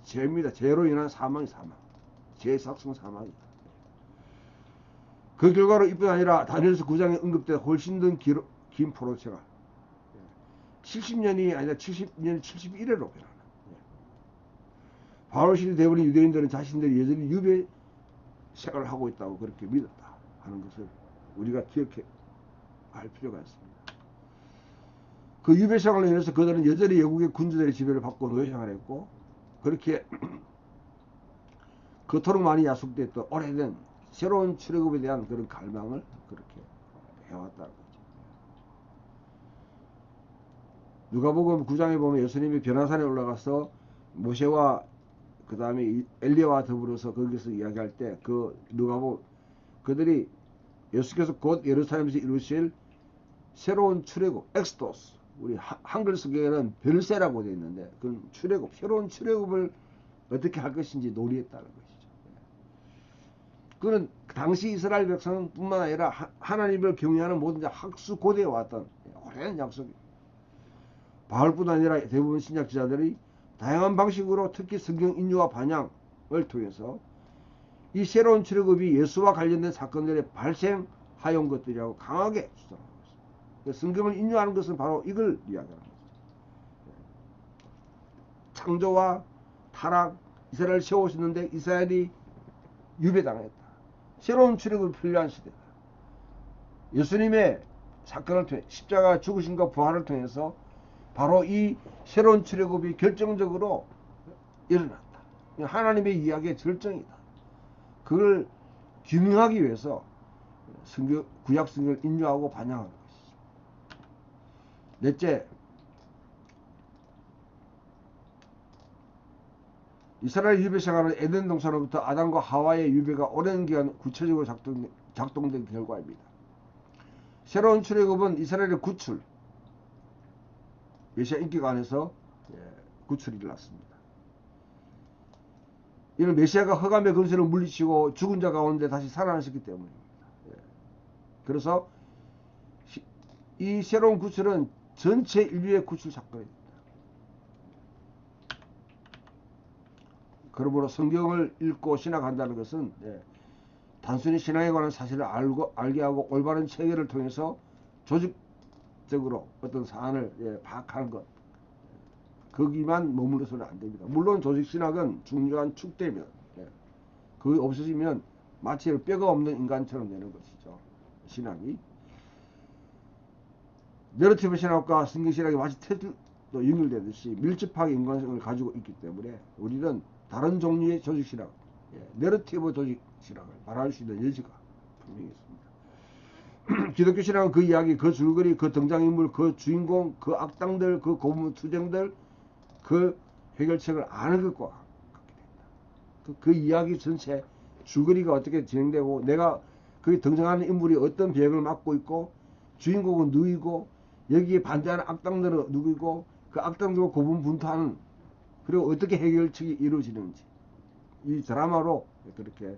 죄입니다. 죄로 인한 사망이 사망. 죄의 삭성 사망이다. 그 결과로 이뿐 아니라 다니엘서 9장에 언급된 훨씬 더 긴 포로체가 70년이 아니라 70년 71회로 변하는. 바울 시대 대부분의 유대인들은 자신들이 여전히 유배 생활을 하고 있다고 그렇게 믿었다 하는 것을 우리가 기억해 할 필요가 있습니다. 그 유배 생활로 인해서 그들은 여전히 영국의 군주들의 지배를 받고 노예 생활을 했고 그렇게 그토록 많이 야속됐던 오래된 새로운 출애굽에 대한 그런 갈망을 그렇게 해왔다는 거죠. 누가복음 9장에 보면 예수님이 변화산에 올라가서 모세와 그 다음에 엘리야와 더불어서 거기서 이야기할 때 그 누가복음 그들이 예수께서 곧 예루살렘에서 이루실 새로운 출애굽 엑스도스 우리 한글 성경에는 별세라고 되어 있는데 그 출애굽 새로운 출애굽을 어떻게 할 것인지 논의했다는 것이죠. 그는 당시 이스라엘 백성 뿐만 아니라 하나님을 경외하는 모든 학수 고대에 왔던 오랜 약속입니다. 바울뿐 아니라 대부분 신약 지자들이 다양한 방식으로 특히 성경 인유와 반향을 통해서 이 새로운 출애굽이 예수와 관련된 사건들의 발생하여온 것들이라고 강하게 주장하고 있습니다. 성경을 인유하는 것은 바로 이걸 이야기하는 거죠. 창조와 타락, 이스라엘을 세우셨는데 이스라엘이 유배당했다. 새로운 출애굽이 필요한 시대다. 예수님의 사건을 통해 십자가 죽으심과 부활을 통해서 바로 이 새로운 출애굽이 결정적으로 일어났다. 하나님의 이야기의 절정이다. 그걸 규명하기 위해서 구약 성경을 인유하고 반영하는 것이죠. 넷째, 이스라엘 유배 생활은 에덴 동산으로부터 아담과 하와의 유배가 오랜 기간 구체적으로 작동된 결과입니다. 새로운 출애굽은 이스라엘의 구출, 메시아 인기가 안에서 구출이 일어났습니다. 이는 메시아가 흑암의 근세를 물리치고 죽은 자 가운데 다시 살아나셨기 때문입니다. 그래서 이 새로운 구출은 전체 인류의 구출 사건입니다. 그러므로 성경을 읽고 신학한다는 것은 단순히 신앙에 관한 사실을 알게 하고 올바른 체계를 통해서 조직적으로 어떤 사안을 파악하는 것 거기만 머물러서는 안 됩니다. 물론 조직신학은 중요한 축대면 그게 없어지면 마치 뼈가 없는 인간처럼 되는 것이죠. 신학이 내러티브 신학과 성경신학이 마치 테슬도 연결되듯이 밀접하게 인간성을 가지고 있기 때문에 우리는 다른 종류의 조직신학 내러티브 조직신학을 말할 수 있는 여지가 분명히 있습니다. 기독교 신학은 그 이야기, 그 줄거리, 그 등장인물, 그 주인공, 그 악당들, 그 고문 투쟁들 그 해결책을 아는 것과 같게 됩니다. 그 이야기 전체 줄거리가 어떻게 진행되고 내가 거기 등장하는 인물이 어떤 배역을 맡고 있고 주인공은 누구이고 여기에 반대하는 악당들은 누구이고 그 악당들과 고분분투하는 그리고 어떻게 해결책이 이루어지는지 이 드라마로 그렇게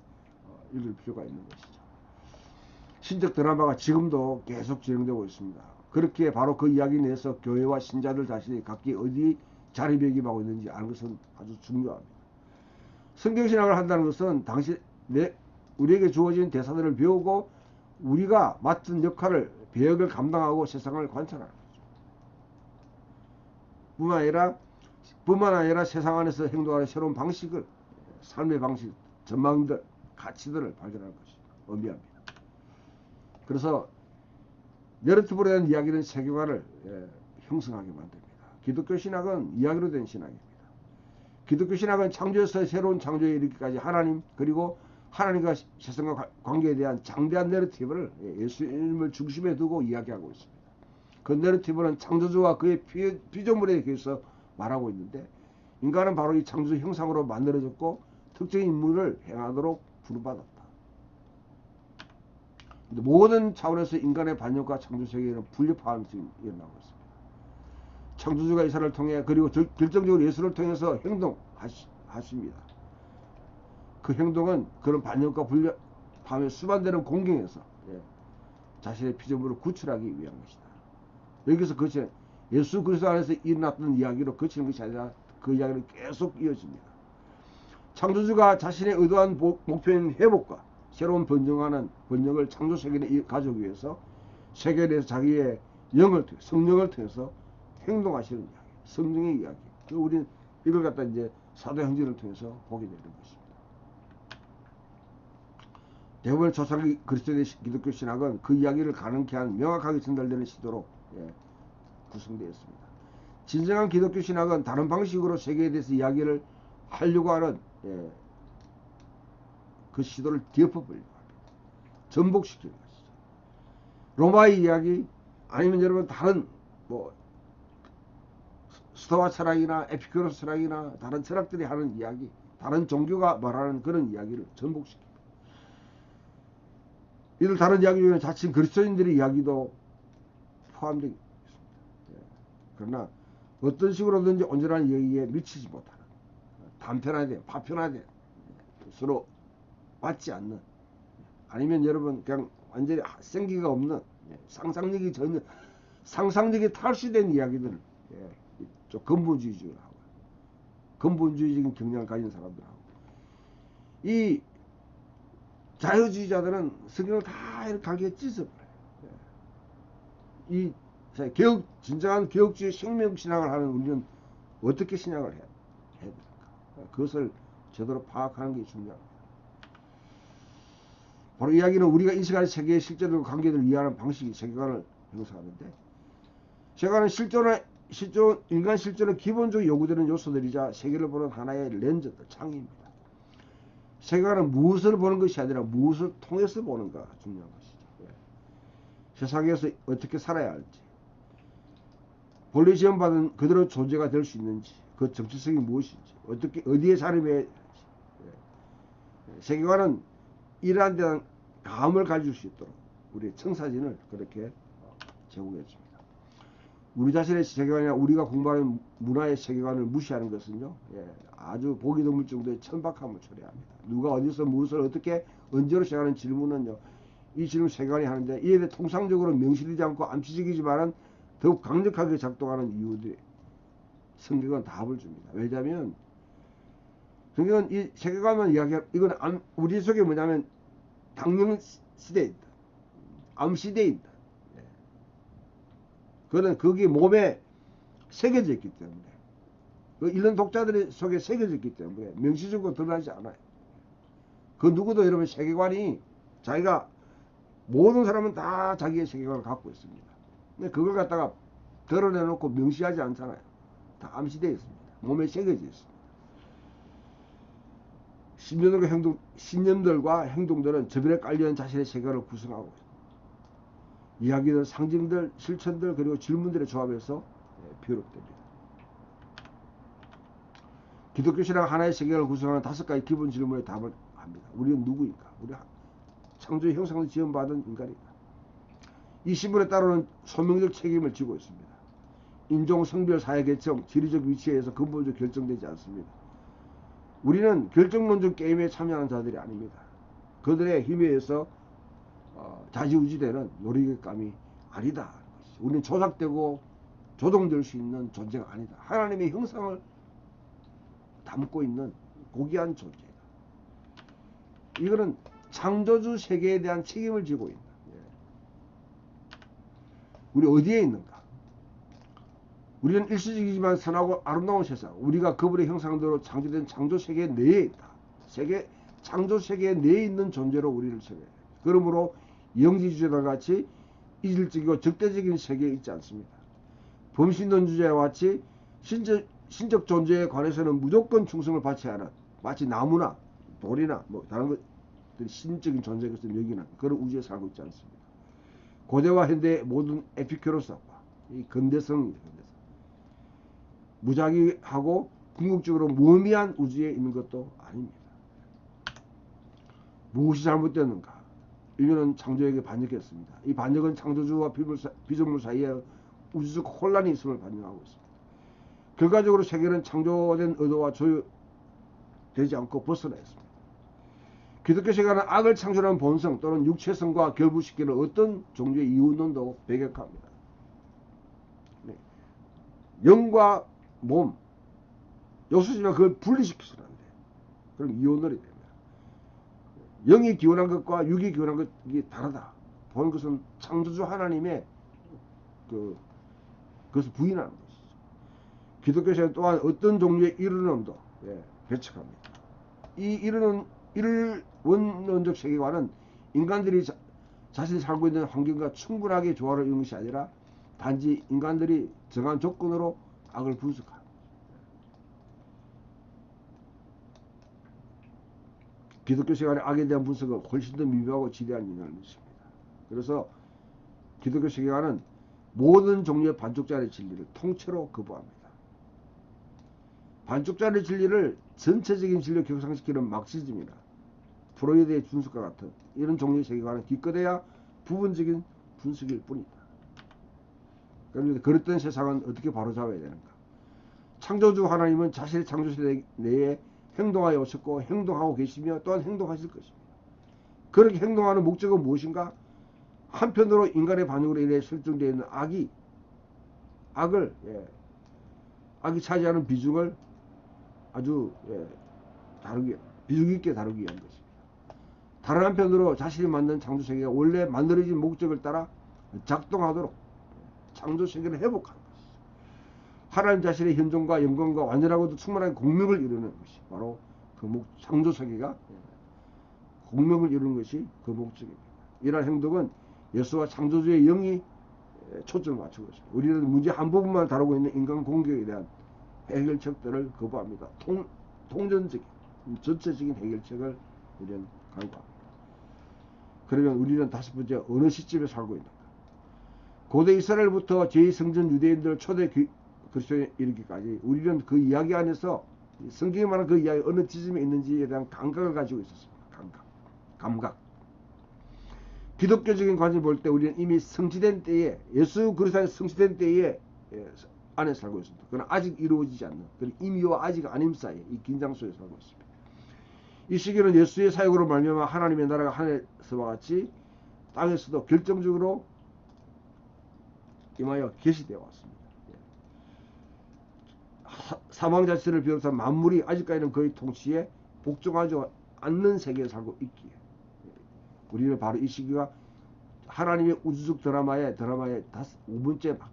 읽을 필요가 있는 것이죠. 신적 드라마가 지금도 계속 진행되고 있습니다. 그렇게 바로 그 이야기 내에서 교회와 신자들 자신이 각기 어디 자리매김하고 있는지 아는 것은 아주 중요합니다. 성경신학을 한다는 것은 우리에게 주어진 대사들을 배우고 우리가 맡은 역할을 배역을 감당하고 세상을 관찰하는 거죠. 뿐만 아니라 세상 안에서 행동하는 새로운 방식을, 삶의 방식, 전망들, 가치들을 발견하는 것이 의미합니다. 그래서 내러티브에 대한 이야기는 세계관을 형성하게 만듭니다. 기독교 신학은 이야기로 된 신학입니다. 기독교 신학은 창조에서 새로운 창조에 이르기까지 하나님 그리고 하나님과 세상과 관계에 대한 장대한 내러티브를 예수님을 중심에 두고 이야기하고 있습니다. 그 내러티브는 창조주와 그의 피조물에 대해서 말하고 있는데 인간은 바로 이 창조주 형상으로 만들어졌고 특정인 임무를 행하도록 부름받았다. 모든 차원에서 인간의 반역과 창조세계에는 분립화함이 일어나고 있습니다. 창조주가 이사를 통해 그리고 결정적으로 예수를 통해서 행동하십니다. 그 행동은 그런 반역과 분립함에 수반되는 공경에서 자신의 피조물을 구출하기 위한 것이다. 여기서 그것이 예수 그리스도 안에서 일어났던 이야기로 그치는 것이 아니라 그 이야기는 계속 이어집니다. 창조주가 자신의 의도한 목표인 회복과 새로운 번영을 창조세계에 가져오기 위해서 세계에 대해서 자기의 성령을 통해서 행동하시는 이야기, 성령의 이야기. 우리는 이걸 갖다 이제 사도행전을 통해서 보게 되는 것입니다. 대부분 조상기 그리스도의 기독교 신학은 그 이야기를 가능케 한 명확하게 전달되는 시도로 구성되었습니다. 진정한 기독교 신학은 다른 방식으로 세계에 대해서 이야기를 하려고 하는 그 시도를 덮어버리려고 합니다. 전복시키는 것이죠. 로마의 이야기 아니면 여러분 다른 스토아 철학이나 에피쿠로스 철학이나 다른 철학들이 하는 이야기, 다른 종교가 말하는 그런 이야기를 전복시킵니다. 이들 다른 이야기 중에 자칭 그리스도인들의 이야기도 포함되어 있습니다. 그러나 어떤 식으로든지 온전한 이야기에 미치지 못하는, 단편화된, 파편화된, 서로 맞지 않는, 아니면 여러분 그냥 완전히 생기가 없는, 상상력이 탈취된 이야기들을 좀 근본주의적으로 하고, 근본주의적인 경향을 가진 사람들하고, 이 자유주의자들은 성경을 다 이렇게 가게 찢어버려요. 이 진정한 개혁주의 생명신학을 하는 우리는 어떻게 신학을 해야 됩니까? 그것을 제대로 파악하는 게 중요합니다. 바로 이야기는 우리가 인식하는 세계의 실제들과 관계들을 이해하는 방식이 세계관을 형성하는데, 세계관은 인간 실존의 기본적으로 요구되는 요소들이자 세계를 보는 하나의 렌즈들, 창입니다. 세계관은 무엇을 보는 것이 아니라 무엇을 통해서 보는가 중요한 것이죠. 세상에서 어떻게 살아야 할지, 본래 지원받은 그대로 존재가 될 수 있는지, 그 정체성이 무엇인지, 어디에 자리매야 할지. 세계관은 이러한 대한 감을 가질 수 있도록 우리의 청사진을 그렇게 제공했습니다. 우리 자신의 세계관이나 우리가 공부하는 문화의 세계관을 무시하는 것은요, 아주 보기 드물 정도의 천박함을 초래합니다. 누가 어디서 무엇을 어떻게 언제로 시작하는 질문은요, 이 질문 세계관이 하는데 이에 대해 통상적으로 명시되지 않고 암시적이지만은 더욱 강력하게 작동하는 이유들이 성경은 답을 줍니다. 왜냐하면 성경은 이 세계관만 이야기하는, 이건 우리 속에 뭐냐면 당령 시대에 있다, 암 시대에 있다. 그거는 거기 몸에 새겨져 있기 때문에, 그 읽는 독자들 속에 새겨져 있기 때문에 명시적으로 드러나지 않아요. 그 누구도 여러분 세계관이 자기가, 모든 사람은 다 자기의 세계관을 갖고 있습니다. 근데 그걸 갖다가 드러내놓고 명시하지 않잖아요. 다 암시되어 있습니다. 몸에 새겨져 있습니다. 신념들과 행동들은 저변에 깔려있는 자신의 세계관을 구성하고 있습니다. 이야기들, 상징들, 실천들, 그리고 질문들의 조합에서 비롯됩니다. 기독교 신학 하나의 세계관을 구성하는 5가지 기본 질문에 답을 합니다. 우리는 누구인가? 우리 창조의 형상을 지원받은 인간이다. 이 신분에 따르는 소명적 책임을 지고 있습니다. 인종, 성별, 사회계층, 지리적 위치에 의해서 근본적으로 결정되지 않습니다. 우리는 결정론적 게임에 참여하는 자들이 아닙니다. 그들의 힘에 의해서 자지우지되는 놀이감이 아니다. 우리는 조작되고 조종될 수 있는 존재가 아니다. 하나님의 형상을 담고 있는 고귀한 존재다. 이거는 창조주 세계에 대한 책임을 지고 있다. 우리 어디에 있는가? 우리는 일시적이지만 선하고 아름다운 세상, 우리가 그분의 형상대로 창조된 창조세계 내에 있다. 창조세계 내에 있는 존재로 우리를 생각해요. 그러므로 영지주제와 같이 이질적이고 적대적인 세계에 있지 않습니다. 범신론주제와 같이 신적 존재에 관해서는 무조건 충성을 바쳐야 하는, 마치 나무나 돌이나 뭐 다른 것들이 신적인 존재의 것을 여기는 그런 우주에 살고 있지 않습니다. 고대와 현대의 모든 에피큐로스와 이 근대성입니다. 무작위하고 궁극적으로 무의미한 우주에 있는 것도 아닙니다. 무엇이 잘못되었는가? 인류는 창조에게 반역했습니다. 이 반역은 창조주와 피조물 사이에 우주적 혼란이 있음을 반영하고 있습니다. 결과적으로 세계는 창조된 의도와 조율되지 않고 벗어나 있습니다. 기독교 세계는 악을 창조하는 본성 또는 육체성과 결부시키는 어떤 종류의 이혼론도 배격합니다. 영과 몸, 요소지만 그걸 분리시켜서는 안 돼요. 그럼 이혼론이 됩니다. 영이 기원한 것과 육이 기원한 것이 다르다. 보는 것은 창조주 하나님의 그것을 부인하는 것이죠. 기독교 세계 또한 어떤 종류의 이론론도 배척합니다. 이 일원론적 세계관은 인간들이 자신이 살고 있는 환경과 충분하게 조화를 이루는 것이 아니라 단지 인간들이 정한 조건으로 악을 분석합니다. 기독교 세계관의 악에 대한 분석은 훨씬 더 미묘하고 지대한 영향을 미칩니다. 그래서 기독교 세계관은 모든 종류의 반쪽짜리 진리를 통째로 거부합니다. 반쪽짜리 진리를 전체적인 진리로 격상시키는 막시즘이나 프로이드의 준석과 같은 이런 종류의 세계관은 기껏해야 부분적인 분석일 뿐이다. 그런데 그랬던 세상은 어떻게 바로잡아야 되는가? 창조주 하나님은 자신의 창조세계 내에 행동하여 오셨고 행동하고 계시며 또한 행동하실 것입니다. 그렇게 행동하는 목적은 무엇인가? 한편으로 인간의 반역으로 인해 설정되어 있는 악을 악이 차지하는 비중을 아주 비중 있게 다루기 위한 것입니다. 다른 한편으로 자신이 만든 창조세계가 원래 만들어진 목적을 따라 작동하도록 창조세계를 회복하는 것이죠. 하나님 자신의 현존과 영광과 완전하고도 충만한 공명을 이루는 것이 바로 그 창조세계가 공명을 이루는 것이 그 목적입니다. 이러한 행동은 예수와 창조주의 영이 초점을 맞추고 있습니다. 우리는 문제 한 부분만 다루고 있는 인간 공격에 대한 해결책들을 거부합니다. 통전적인 전체적인 해결책을 우리는 강구합니다. 그러면 우리는 다섯 번째, 어느 시점에 살고 있는가? 고대 이스라엘부터 제2성전 유대인들 초대 그리스도에 이르기까지 우리는 그 이야기 안에서 성경에 말하는 그 이야기 어느 지점에 있는지에 대한 감각을 가지고 있었습니다. 감각. 기독교적인 관점을 볼 때 우리는 이미 성취된 때에, 예수 그리스도의 성취된 때에 안에 살고 있습니다. 그러나 아직 이루어지지 않는 임의와 아직 아님 사이에 이 긴장 속에 살고 있습니다. 이 시기는 예수의 사역으로 말미암아 하나님의 나라가 하늘에서와 같이 땅에서도 결정적으로 임하여 계시되어 왔습니다. 사망 자체를 비롯한 만물이 아직까지는 그의 통치에 복종하지 않는 세계에 살고 있기에 우리는 바로 이 시기가 하나님의 우주적 드라마의 5번째 막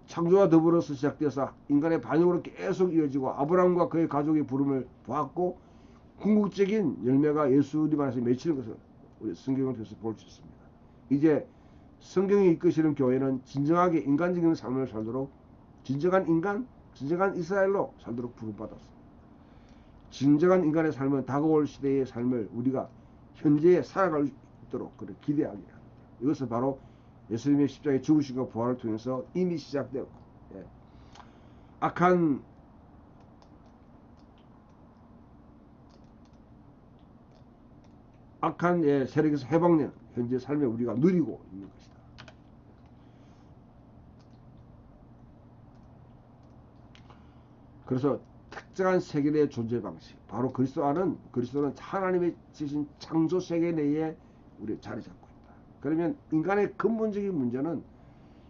창조와 더불어서 시작돼서 인간의 반역으로 계속 이어지고 아브라함과 그의 가족의 부름을 보았고 궁극적인 열매가 예수님 안에서 맺히는 것을 우리 성경을 통해서 볼 수 있습니다. 이제 성경이 이끄시는 교회는 진정하게 인간적인 삶을 살도록 진정한 인간, 진정한 이스라엘로 살도록 부름받았습니다. 진정한 인간의 삶은 다가올 시대의 삶을 우리가 현재에 살아갈 수 있도록 기대하게 합니다. 이것은 바로 예수님의 십자가의 죽으심과 부활을 통해서 이미 시작되었고 악한 세력에서 해방되는 현재 삶에 우리가 누리고 있는 것이다. 그래서 특정한 세계 내의 존재 방식, 바로 그리스도는 하나님의 지신 창조 세계 내에 우리 자리 잡고 있다. 그러면 인간의 근본적인 문제는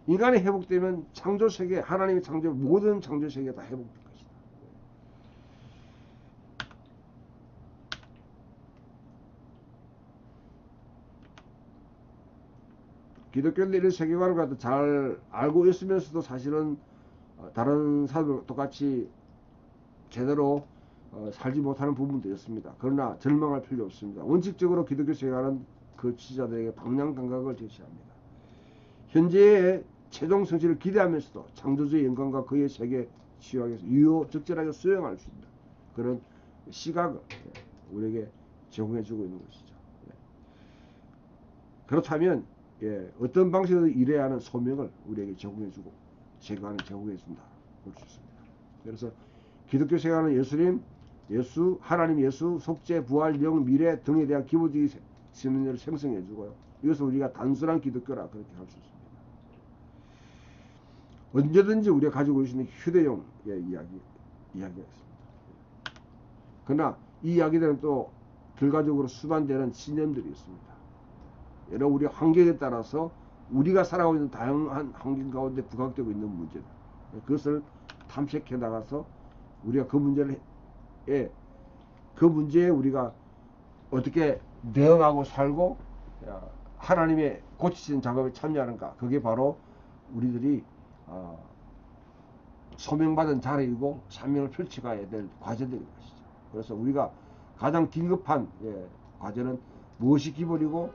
인간이 회복되면 창조세계, 하나님의 창조, 모든 창조세계가 다 회복될 것이다. 기독교인들 이런 세계관을 갖다 잘 알고 있으면서도 사실은 다른 사람들 똑같이 제대로 살지 못하는 부분도 있습니다. 그러나 절망할 필요 없습니다. 원칙적으로 기독교 세계관은 그 지지자들에게 방향 감각을 제시합니다. 현재의 최종 성취를 기대하면서도 창조주의 영광과 그의 세계 치유하기 위해서 적절하게 수용할 수 있는 그런 시각을 우리에게 제공해주고 있는 것이죠. 그렇다면 어떤 방식으로 이래야 하는 소명을 우리에게 제공해주고 세계관을 제공해준다 볼 수 있습니다. 그래서 기독교 세계관은 예수님, 예수, 하나님 예수, 속죄, 부활, 영, 미래 등에 대한 기본적인 신념을 생성해주고요. 이것을 우리가 단순한 기독교라 그렇게 할 수 있습니다. 언제든지 우리가 가지고 있는 휴대용 이야기가 있습니다. 그러나 이 이야기들은 또 결과적으로 수반되는 신념들이 있습니다. 여러 우리 환경에 따라서 우리가 살아가고 있는 다양한 환경 가운데 부각되고 있는 문제들, 그것을 탐색해 나가서 우리가 그 문제에 우리가 어떻게 대응하고 살고 하나님의 고치시는 작업에 참여하는가, 그게 바로 우리들이 소명받은 자리이고 사명을 펼쳐가야 될 과제들인 것이죠. 그래서 우리가 가장 긴급한 과제는 무엇이 기본이고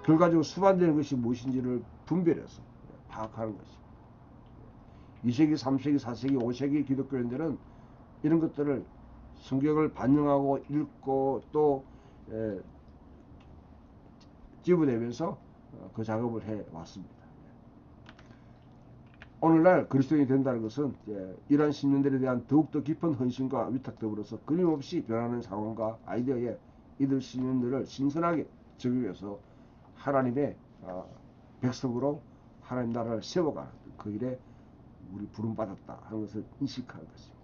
결과적으로 수반되는 것이 무엇인지를 분별해서 파악하는 것입니다. 2세기, 3세기, 4세기, 5세기 기독교인들은 이런 것들을 성경을 반영하고 읽고 또 집어내면서 그 작업을 해왔습니다. 오늘날 그리스도인이 된다는 것은 이러한 신념들에 대한 더욱더 깊은 헌신과 위탁 더불어서 끊임없이 변하는 상황과 아이디어에 이들 신념들을 신선하게 적용해서 하나님의 백성으로 하나님 나라를 세워가는 그 일에 우리 부름받았다 하는 것을 인식하는 것입니다.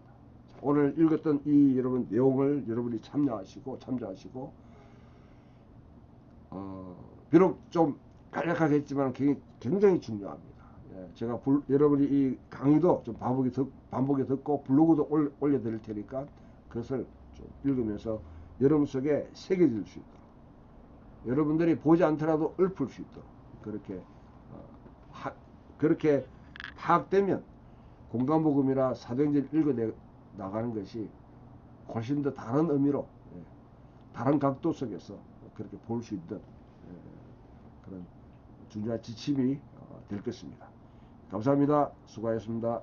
오늘 읽었던 이 여러분 내용을 여러분이 참조하시고 비록 좀 간략하게 했지만 굉장히 중요합니다. 제가 여러분이 이 강의도 좀 반복해 듣고 블로그도 올려드릴 테니까 그것을 좀 읽으면서 여러분 속에 새겨질 수 있도록, 여러분들이 보지 않더라도 읊을 수 있도록 그렇게 파악되면 공간복음이나 사도행전을 읽어 나가는 것이 훨씬 더 다른 의미로 다른 각도 속에서 그렇게 볼 수 있는 그런 중요한 지침이 될 것입니다. 감사합니다. 수고하셨습니다.